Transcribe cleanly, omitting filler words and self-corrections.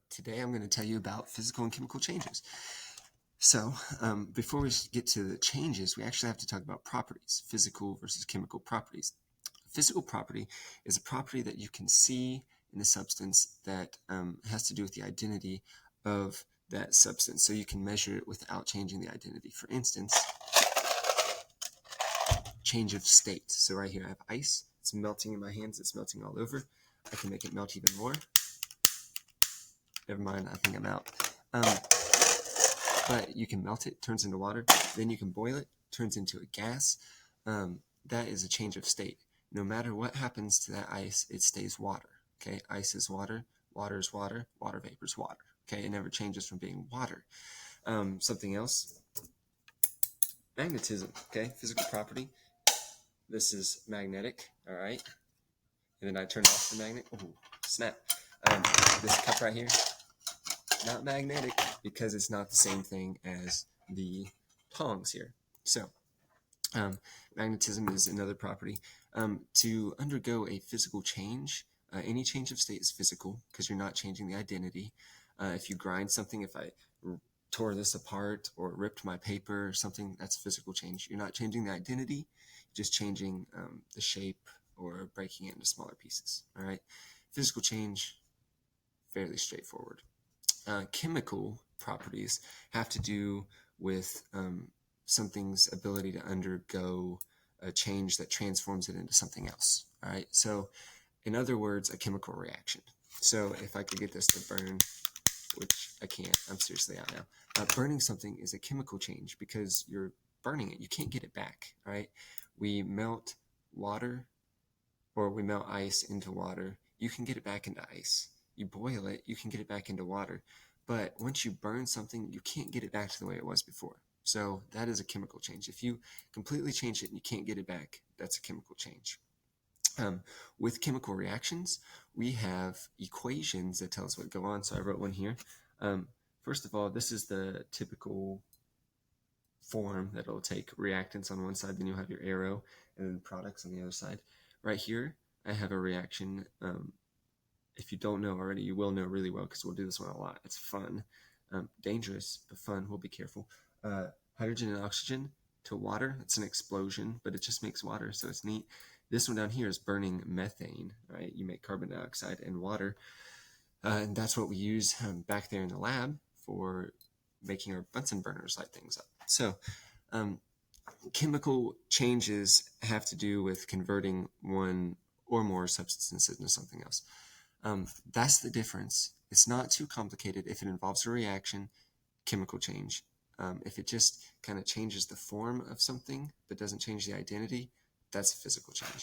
Today I'm going to tell you about physical and chemical changes. So before we get to the changes, we actually have to talk about properties, physical versus chemical properties. Physical property is a property that you can see in the substance that has to do with the identity of that substance. So you can measure it without changing the identity. For instance, change of state. So right here I have ice. It's melting in my hands. It's melting all over. I can make it melt even more. Never mind, I think I'm out. But you can melt it, turns into water. Then you can boil it, turns into a gas. That is a change of state. No matter what happens to that ice, it stays water. Okay, ice is water, water is water, water vapor is water. Okay, it never changes from being water. Something else, magnetism. Okay, physical property. This is magnetic. All right, and then I turn off the magnet. Oh, snap! This cup right here, not magnetic because it's not the same thing as the tongs here. So magnetism is another property. To undergo a physical change, any change of state is physical because you're not changing the identity. If you grind something, if I tore this apart or ripped my paper or something, that's physical change. You're not changing the identity, just changing the shape or breaking it into smaller pieces. All right, physical change, fairly straightforward. Chemical properties have to do with something's ability to undergo a change that transforms it into something else. All right. So, in other words, a chemical reaction. So, if I could get this to burn, which I can't, I'm seriously out now. Burning something is a chemical change because you're burning it. You can't get it back. All right. We melt water or we melt ice into water. You can get it back into ice. You boil it, you can get it back into water. But once you burn something, you can't get it back to the way it was before. So that is a chemical change. If you completely change it and you can't get it back, that's a chemical change. With chemical reactions, we have equations that tell us what go on. So I wrote one here. First of all, this is the typical form that it'll take. Reactants on one side, then you'll have your arrow, and then products on the other side. Right here, I have a reaction. If you don't know already, you will know really well because we'll do this one a lot. It's fun. Dangerous, but fun. We'll be careful. Hydrogen and oxygen to water. It's an explosion, but it just makes water, so it's neat. This one down here is burning methane, right? You make carbon dioxide and water. And that's what we use back there in the lab for making our Bunsen burners light things up. So chemical changes have to do with converting one or more substances into something else. That's the difference. It's not too complicated. If it involves a reaction, chemical change. If it just kind of changes the form of something but doesn't change the identity, that's a physical change.